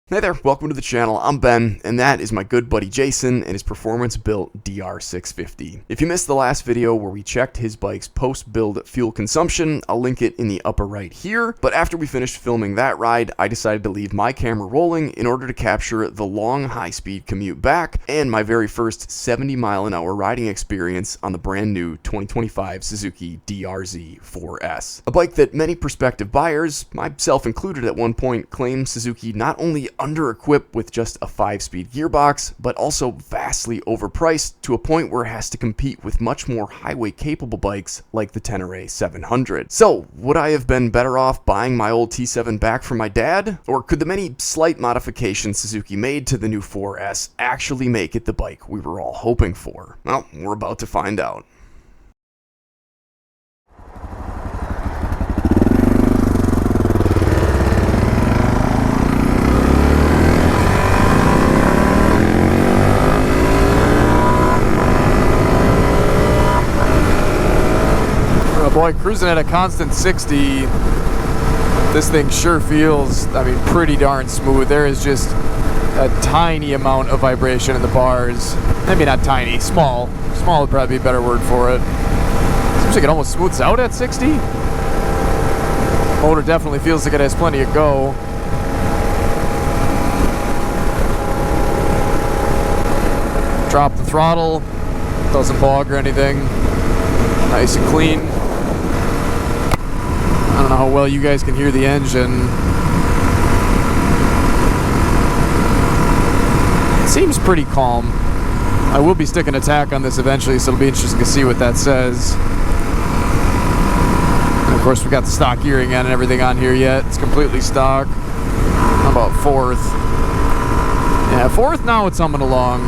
Hey there, welcome to the channel. I'm Ben, and that is my good buddy Jason and his performance-built DR650. If you missed the last video where we checked his bike's post-build fuel consumption, I'll link it in the upper right here. But after we finished filming that ride, I decided to leave my camera rolling in order to capture the long high-speed commute back and my very first 70-mile-an-hour riding experience on the brand new 2025 Suzuki DRZ4S. A bike that many prospective buyers, myself included at one point, claim Suzuki not only under-equipped with just a 5-speed gearbox, but also vastly overpriced to a point where it has to compete with much more highway-capable bikes like the Tenere 700. So, would I have been better off buying my old T7 back from my dad? Or could the many slight modifications Suzuki made to the new 4S actually make it the bike we were all hoping for? Well, we're about to find out. Boy, cruising at a constant 60, this thing sure feels, pretty darn smooth. There is just a tiny amount of vibration in the bars. Maybe not tiny, small. Small would probably be a better word for it. Seems like it almost smooths out at 60. Motor definitely feels like it has plenty of go. Drop the throttle, doesn't bog or anything. Nice and clean. I don't know how well you guys can hear the engine. It seems pretty calm. I will be sticking a tack on this eventually, so it'll be interesting to see what that says. And of course, we got the stock gearing and everything on here yet. It's completely stock. How about fourth? Yeah, fourth now it's humming along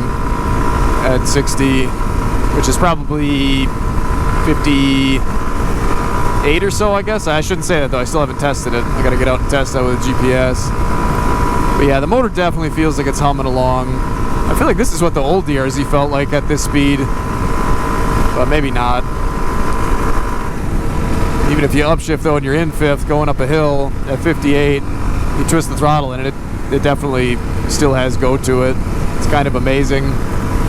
at 60, which is probably 58 or so, I guess. I shouldn't say that though, I still haven't tested it. I gotta get out and test that with a GPS. But yeah, the motor definitely feels like it's humming along. I feel like this is what the old DRZ felt like at this speed, but maybe not. Even if you upshift though and you're in fifth going up a hill at 58, you twist the throttle and it definitely still has go to it. It's kind of amazing.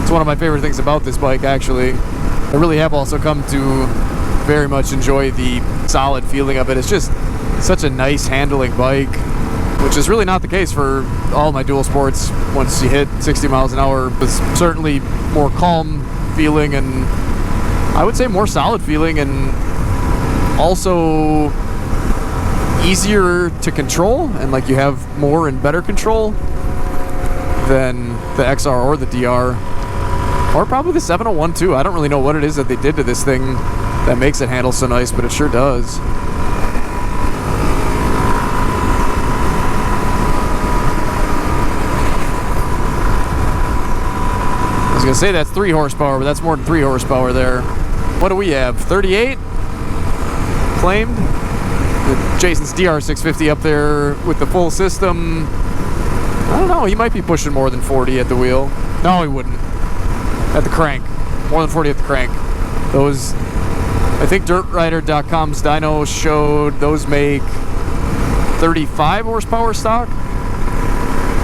It's one of my favorite things about this bike, actually. I really have also come to very much enjoy the solid feeling of it. It's just such a nice handling bike, which is really not the case for all my dual sports. Once you hit 60 miles an hour, it's certainly more calm feeling and I would say more solid feeling and also easier to control, and like you have more and better control than the XR or the DR. Or probably the 701 too. I don't really know what it is that they did to this thing that makes it handle so nice, but it sure does. I was gonna say that's 3 horsepower, but that's more than 3 horsepower there. What do we have? 38? Claimed? Jason's DR650 up there with the full system. I don't know, he might be pushing more than 40 at the wheel. No, he wouldn't. At the crank. More than 40 at the crank. Those, I think DirtRider.com's dyno showed those make 35 horsepower stock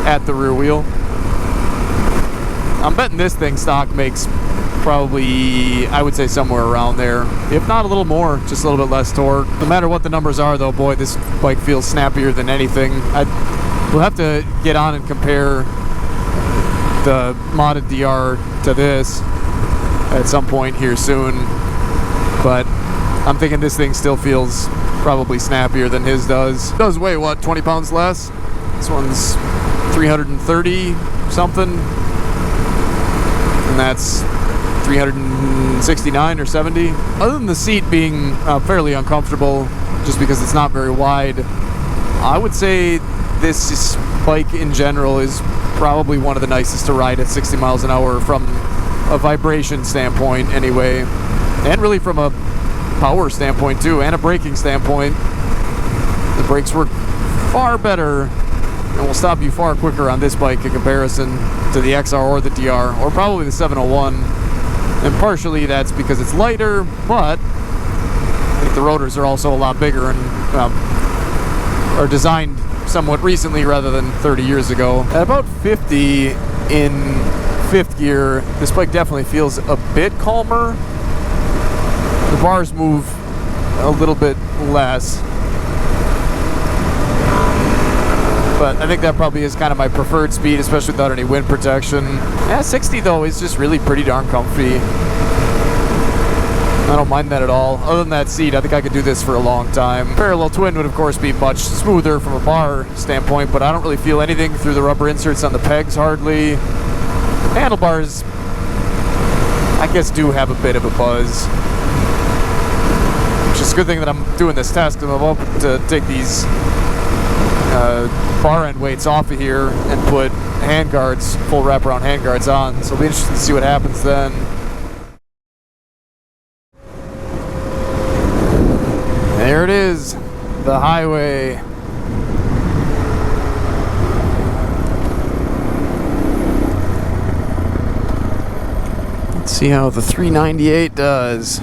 at the rear wheel. I'm betting this thing stock makes probably, I would say somewhere around there. If not a little more, just a little bit less torque. No matter what the numbers are though, boy, this bike feels snappier than anything. We'll have to get on and compare the modded DR to this at some point here soon, but I'm thinking this thing still feels probably snappier than his does. It does weigh, what, 20 pounds less? This one's 330 something, and that's 369 or 70. Other than the seat being fairly uncomfortable just because it's not very wide, I would say this bike in general is probably one of the nicest to ride at 60 miles an hour from a vibration standpoint anyway, and really from a power standpoint too, and a braking standpoint. The brakes work far better and will stop you far quicker on this bike in comparison to the XR or the DR, or probably the 701. And partially that's because it's lighter, but I think the rotors are also a lot bigger and or designed somewhat recently rather than 30 years ago. At about 50 in fifth gear, this bike definitely feels a bit calmer. The bars move a little bit less, but I think that probably is kind of my preferred speed, especially without any wind protection. Yeah, 60 though is just really pretty darn comfy. I don't mind that at all. Other than that seat, I think I could do this for a long time. Parallel twin would of course be much smoother from a bar standpoint, but I don't really feel anything through the rubber inserts on the pegs hardly. Handlebars, I guess, do have a bit of a buzz. Which is a good thing that I'm doing this test, because I'm about to take these bar end weights off of here and put hand guards, full wraparound hand guards on. So it'll be interesting to see what happens then. There it is, the highway. Let's see how the 398 does.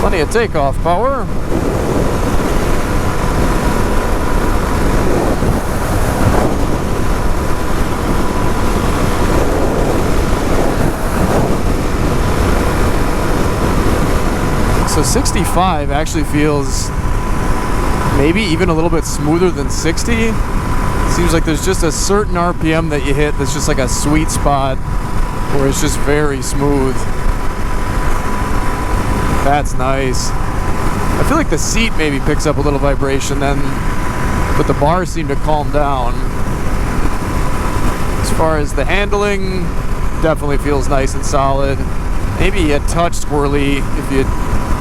Plenty of takeoff power. So 65 actually feels maybe even a little bit smoother than 60. Seems like there's just a certain RPM that you hit that's just like a sweet spot where it's just very smooth. That's nice. I feel like the seat maybe picks up a little vibration then, but the bars seem to calm down. As far as the handling, definitely feels nice and solid. Maybe a touch squirrely if you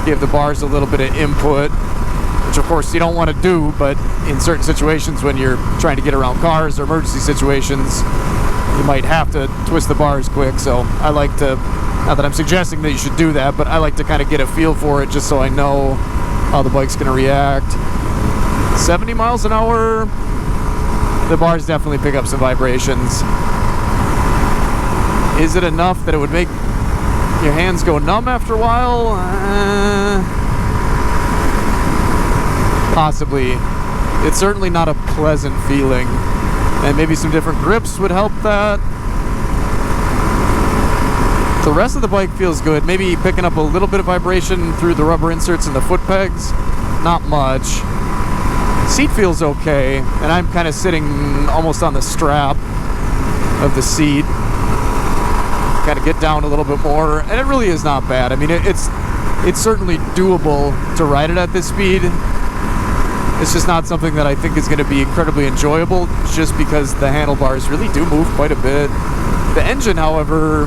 give the bars a little bit of input, which of course you don't want to do, but in certain situations when you're trying to get around cars or emergency situations, you might have to twist the bars quick. So I like to, not that I'm suggesting that you should do that, but I like to kind of get a feel for it just so I know how the bike's going to react. 70 miles an hour, the bars definitely pick up some vibrations. Is it enough that it would make your hands go numb after a while? Possibly. It's certainly not a pleasant feeling, and maybe some different grips would help that. The rest of the bike feels good. Maybe picking up a little bit of vibration through the rubber inserts and the foot pegs. Not much. Seat feels okay, and I'm kind of sitting almost on the strap of the seat. Kind of get down a little bit more, and it really is not bad. I mean, it's certainly doable to ride it at this speed. It's just not something that I think is going to be incredibly enjoyable, just because the handlebars really do move quite a bit. The engine, however,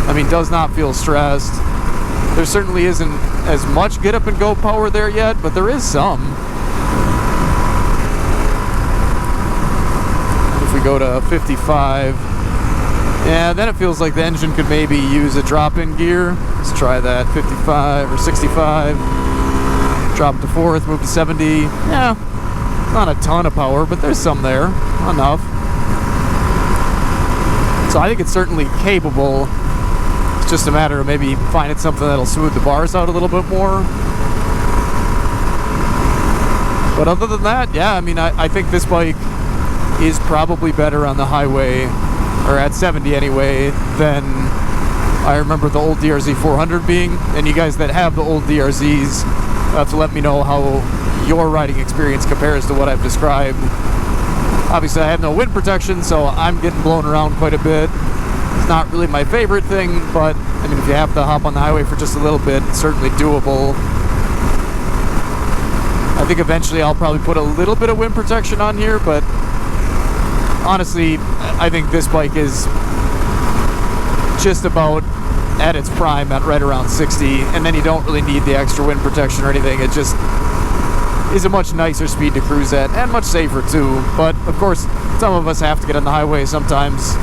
I mean, does not feel stressed. There certainly isn't as much get up and go power there yet, but there is some. If we go to 55, yeah, then it feels like the engine could maybe use a drop-in gear. Let's try that. 55 or 65. Drop to fourth, move to 70. Yeah, not a ton of power, but there's some there. Enough. So I think it's certainly capable. It's just a matter of maybe finding something that'll smooth the bars out a little bit more. But other than that, yeah, I mean, I think this bike is probably better on the highway, or at 70 anyway, than I remember the old DRZ400 being. And you guys that have the old DRZs have to let me know how your riding experience compares to what I've described. Obviously I have no wind protection, so I'm getting blown around quite a bit. It's not really my favorite thing, but I mean, if you have to hop on the highway for just a little bit, it's certainly doable. I think eventually I'll probably put a little bit of wind protection on here, but honestly, I think this bike is just about at its prime at right around 60, and then you don't really need the extra wind protection or anything. It just is a much nicer speed to cruise at, and much safer too. But of course, some of us have to get on the highway sometimes,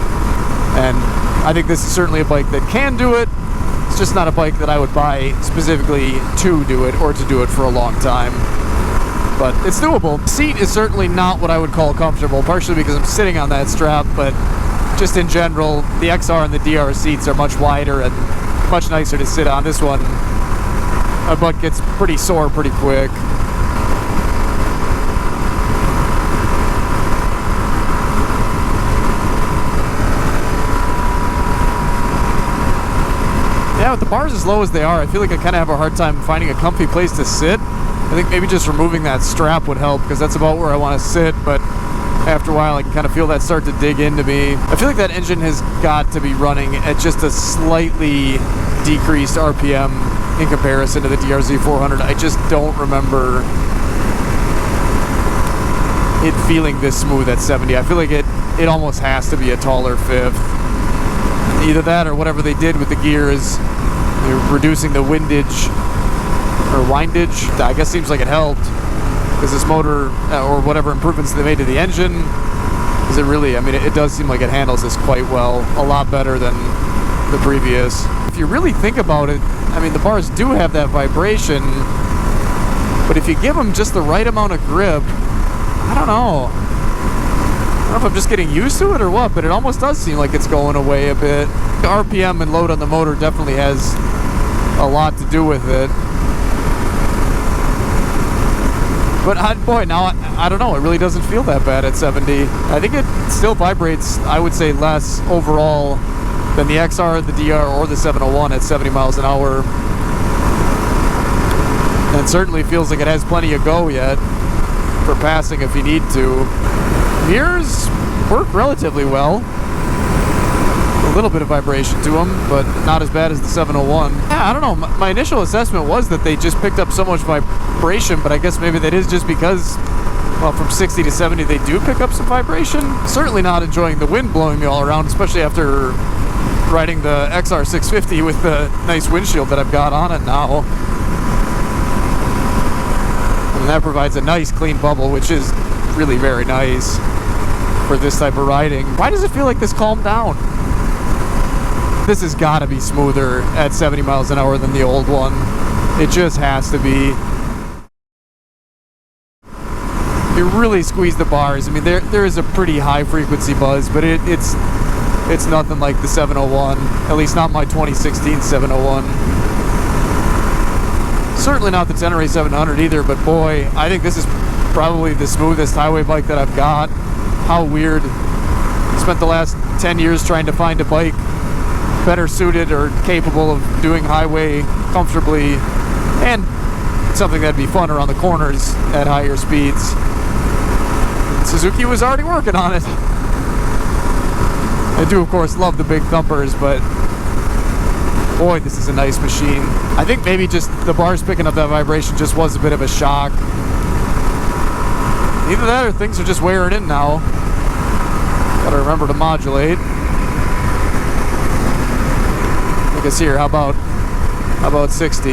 and I think this is certainly a bike that can do it. It's just not a bike that I would buy specifically to do it or to do it for a long time. But it's doable. The seat is certainly not what I would call comfortable, partially because I'm sitting on that strap, but just in general, the XR and the DR seats are much wider and much nicer to sit on. This one, my butt gets pretty sore pretty quick. Yeah, with the bars as low as they are, I feel like I kind of have a hard time finding a comfy place to sit. I think maybe just removing that strap would help, because that's about where I want to sit, but after a while I can kind of feel that start to dig into me. I feel like that engine has got to be running at just a slightly decreased RPM in comparison to the DRZ400. I just don't remember it feeling this smooth at 70. I feel like it almost has to be a taller fifth. Either that or whatever they did with the gears, they're reducing the windage or windage. I guess seems like it helped, because this motor or whatever improvements they made to the engine, is it really, I mean, it does seem like it handles this quite well, a lot better than the previous. If you really think about it, I mean, the bars do have that vibration, but if you give them just the right amount of grip, I don't know. I don't know if I'm just getting used to it or what, but it almost does seem like it's going away a bit. The RPM and load on the motor definitely has a lot to do with it. But boy, now I don't know, it really doesn't feel that bad at 70. I think it still vibrates, I would say, less overall than the XR, the DR, or the 701 at 70 miles an hour. And it certainly feels like it has plenty of go yet for passing if you need to. Mirrors work relatively well. A little bit of vibration to them, but not as bad as the 701. Yeah, I don't know. My initial assessment was that they just picked up so much vibration, but I guess maybe that is just because, well, from 60 to 70 they do pick up some vibration. Certainly not enjoying the wind blowing me all around, especially after riding the XR650 with the nice windshield that I've got on it now. And that provides a nice clean bubble, which is really very nice for this type of riding. Why does it feel like this calmed down? This has got to be smoother at 70 miles an hour than the old one. It just has to be. You really squeeze the bars. I mean, there is a pretty high frequency buzz, but it's nothing like the 701. At least not my 2016 701. Certainly not the Tenere 700 either, but boy, I think this is probably the smoothest highway bike that I've got. How weird. Spent the last 10 years trying to find a bike better suited or capable of doing highway comfortably, and something that'd be fun around the corners at higher speeds. Suzuki was already working on it. I do, of course, love the big thumpers, but boy, this is a nice machine. I think maybe just the bars picking up that vibration just was a bit of a shock. Either that or things are just wearing in now. Gotta remember to modulate. Look at here, how about 60?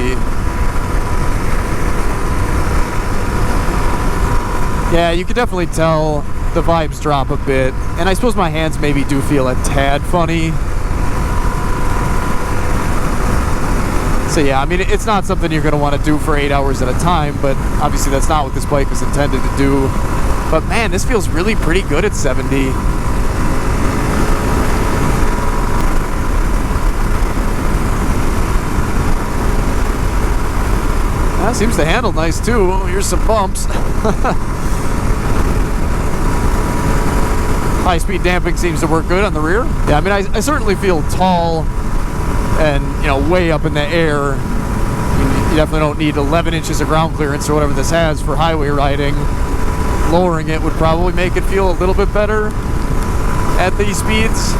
Yeah, you can definitely tell the vibes drop a bit, and I suppose my hands maybe do feel a tad funny. So yeah, I mean, it's not something you're going to want to do for 8 hours at a time, but obviously that's not what this bike was intended to do. But man, this feels really pretty good at 70. That seems to handle nice too. Here's some bumps. High-speed damping seems to work good on the rear. Yeah, I mean, I certainly feel tall and, you know, way up in the air. I mean, you definitely don't need 11 inches of ground clearance or whatever this has for highway riding. Lowering it would probably make it feel a little bit better at these speeds.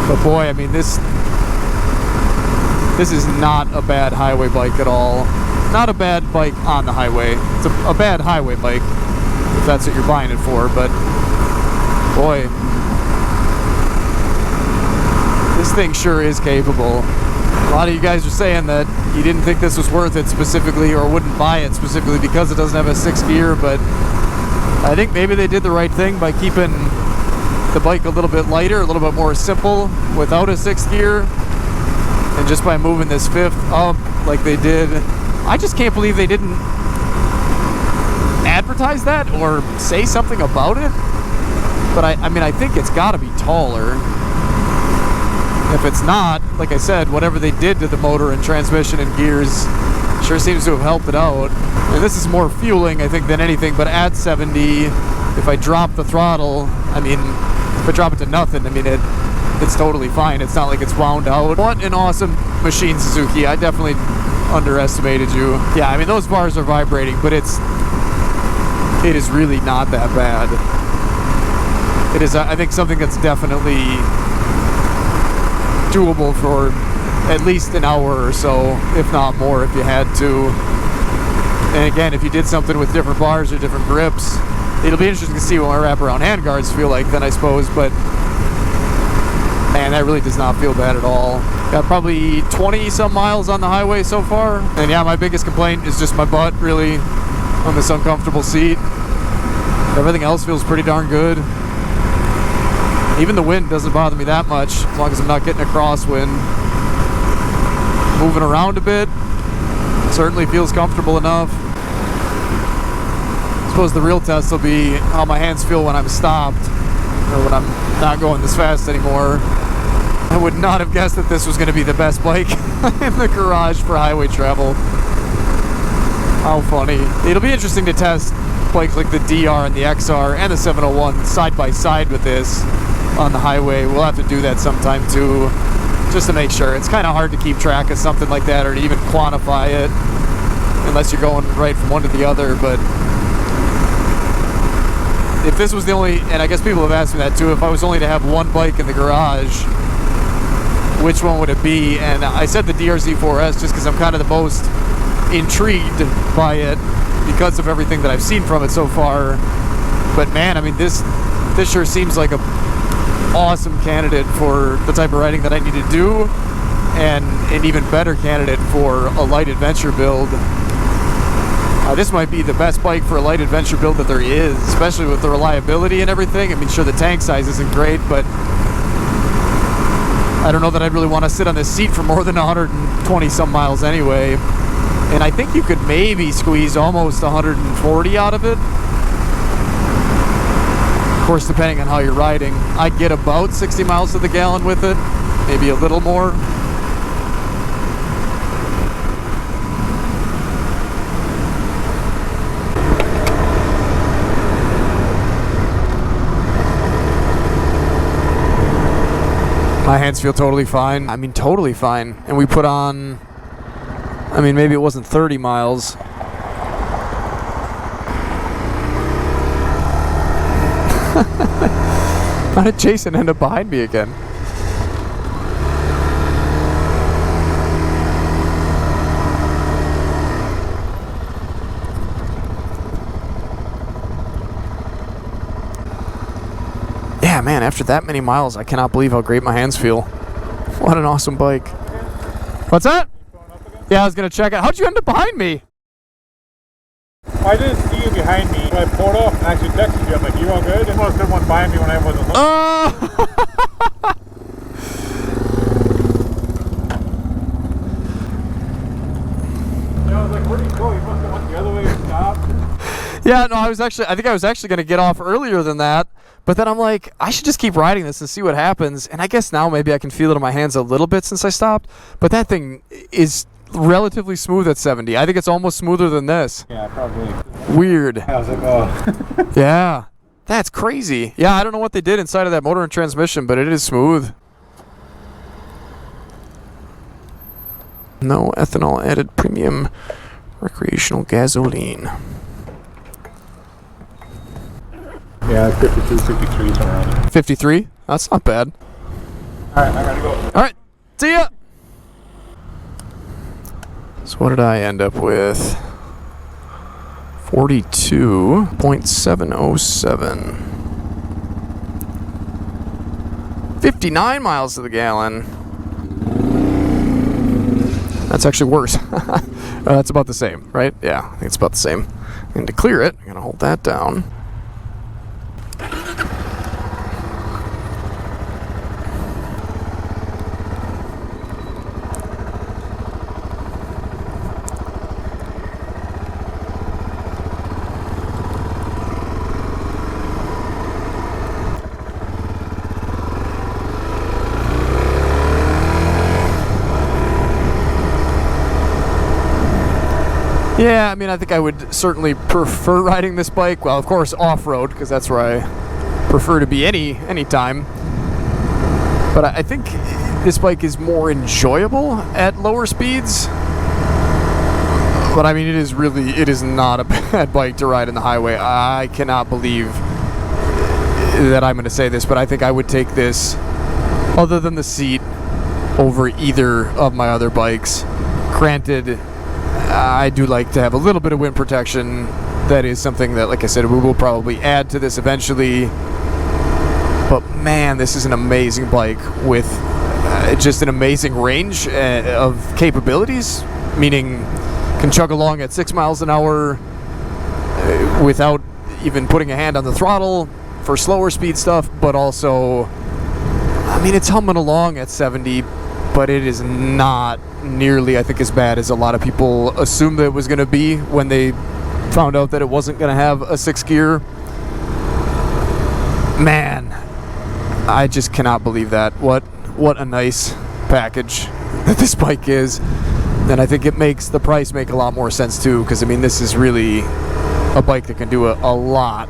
But boy, I mean, this is not a bad highway bike at all. Not a bad bike on the highway. It's a bad highway bike, if that's what you're buying it for, but boy, this thing sure is capable. A lot of you guys are saying that you didn't think this was worth it specifically, or wouldn't buy it specifically because it doesn't have a 6th gear, but I think maybe they did the right thing by keeping the bike a little bit lighter, a little bit more simple without a 6th gear. And just by moving this fifth up like they did, I just can't believe they didn't advertise that or say something about it. But I mean, I think it's got to be taller. If it's not, like I said, whatever they did to the motor and transmission and gears sure seems to have helped it out. And this is more fueling, I think, than anything. But at 70, if I drop the throttle, I mean, if I drop it to nothing, I mean, it's totally fine. It's not like it's wound out. What an awesome machine, Suzuki. I definitely underestimated you. Yeah, I mean, those bars are vibrating, but it is really not that bad. It is, I think, something that's definitely doable for at least an hour or so, if not more, if you had to. And again, if you did something with different bars or different grips, it'll be interesting to see what my wraparound handguards feel like then, I suppose. But man, that really does not feel bad at all. Got probably 20 some miles on the highway so far. And yeah, my biggest complaint is just my butt, really, on this uncomfortable seat. Everything else feels pretty darn good. Even the wind doesn't bother me that much, as long as I'm not getting a crosswind. Moving around a bit certainly feels comfortable enough. I suppose the real test will be how my hands feel when I'm stopped, or when I'm not going this fast anymore. I would not have guessed that this was going to be the best bike in the garage for highway travel. How funny. It'll be interesting to test bikes like the DR and the XR and the 701 side by side with this on the highway. We'll have to do that sometime too, just to make sure. It's kind of hard to keep track of something like that or to even quantify it unless you're going right from one to the other. But if this was the only, and I guess people have asked me that too, if I was only to have one bike in the garage, which one would it be? And I said the DRZ4S just because I'm kind of the most intrigued by it because of everything that I've seen from it so far. But man, I mean, this sure seems like a awesome candidate for the type of riding that I need to do, and an even better candidate for a light adventure build. This might be the best bike for a light adventure build that there is, especially with the reliability and everything. I mean, sure, the tank size isn't great, but I don't know that I'd really want to sit on this seat for more than 120 some miles anyway. And I think you could maybe squeeze almost 140 out of it. Of course, depending on how you're riding. I get about 60 miles to the gallon with it, maybe a little more. My hands feel totally fine. I mean, totally fine. And we put on, I mean, maybe it wasn't 30 miles. How did Jason end up behind me again? Yeah, man, after that many miles, I cannot believe how great my hands feel. What an awesome bike. What's that? Yeah, I was going to check it. How'd you end up behind me? I didn't see you behind me. I pulled off and actually texted you. I'm like, you all good? There must have been one behind me when I wasn't looking. Yeah, I was like, where'd you go? You must have went the other way and stopped. Yeah, no, I think I was actually going to get off earlier than that. But then I'm like, I should just keep riding this and see what happens. And I guess now maybe I can feel it in my hands a little bit since I stopped. But that thing is relatively smooth at 70. I think it's almost smoother than this. Yeah, probably. Weird. I was like, oh. Yeah, that's crazy. Yeah, I don't know what they did inside of that motor and transmission, but it is smooth. No ethanol added premium recreational gasoline. Yeah, 52, 53 somewhere around there. 53? That's not bad. Alright, I gotta go. Alright, see ya! So what did I end up with? 42.707. 59 miles to the gallon. That's actually worse. That's about the same, right? Yeah, I think it's about the same. And to clear it, I'm gonna hold that down. Yeah, I mean, I think I would certainly prefer riding this bike. Well, of course, off-road, because that's where I prefer to be any time. But I think this bike is more enjoyable at lower speeds. But I mean, it is not a bad bike to ride in the highway. I cannot believe that I'm going to say this, but I think I would take this, other than the seat, over either of my other bikes. Granted, I do like to have a little bit of wind protection. That is something that, like I said, we will probably add to this eventually. But man, this is an amazing bike with just an amazing range of capabilities, meaning can chug along at 6 miles an hour without even putting a hand on the throttle for slower speed stuff, but also, I mean, it's humming along at 70, but it is not nearly, I think, as bad as a lot of people assumed that it was going to be when they found out that it wasn't going to have a 6-gear. Man, I just cannot believe that. What a nice package that this bike is. And I think it makes the price make a lot more sense too, because I mean, this is really a bike that can do a lot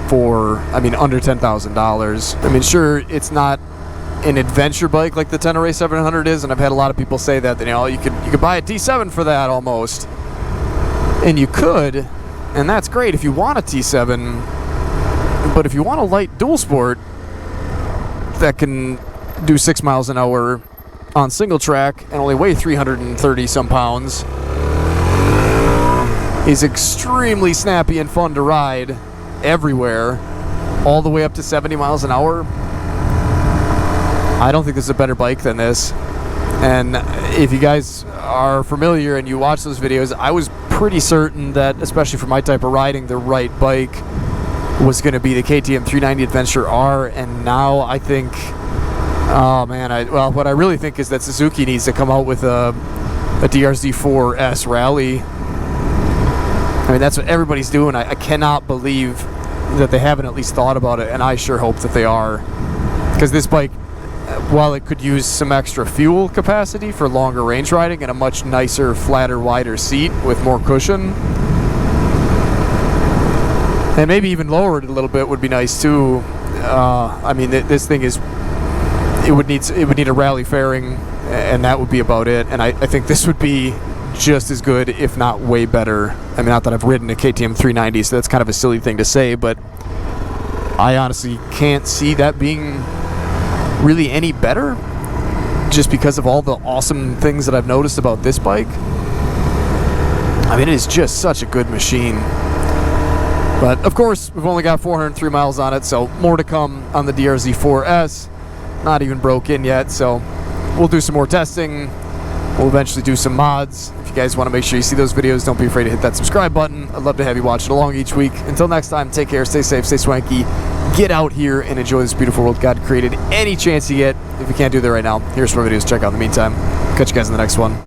for, I mean, under $10,000. I mean, sure, it's not an adventure bike like the Tenere 700 is, and I've had a lot of people say that, you know, you could buy a T7 for that almost, and you could, and that's great if you want a T7. But if you want a light dual sport that can do 6 miles an hour on single track and only weigh 330 some pounds, is extremely snappy and fun to ride everywhere, all the way up to 70 miles an hour, I don't think this is a better bike than this. And if you guys are familiar and you watch those videos, I was pretty certain that, especially for my type of riding, the right bike was going to be the KTM 390 Adventure R. And now I think, oh man, well, what I really think is that Suzuki needs to come out with a DRZ4S Rally. I mean, that's what everybody's doing. I cannot believe that they haven't at least thought about it, and I sure hope that they are. Because this bike, while it could use some extra fuel capacity for longer range riding and a much nicer, flatter, wider seat with more cushion, and maybe even lower it a little bit would be nice too. I mean, this thing is, it would need a rally fairing, and that would be about it. And I think this would be just as good, if not way better. I mean, not that I've ridden a KTM 390, so that's kind of a silly thing to say, but I honestly can't see that being really any better, just because of all the awesome things that I've noticed about this bike. I mean, it is just such a good machine. But of course, we've only got 403 miles on it, so more to come on the DRZ4S. Not even broke in yet, so we'll do some more testing. We'll eventually do some mods. If you guys want to make sure you see those videos, don't be afraid to hit that subscribe button. I'd love to have you watch it along each week. Until next time, take care, stay safe, stay swanky. Get out here and enjoy this beautiful world God created any chance you get. If you can't do that right now, here's some more videos to check out in the meantime. Catch you guys in the next one.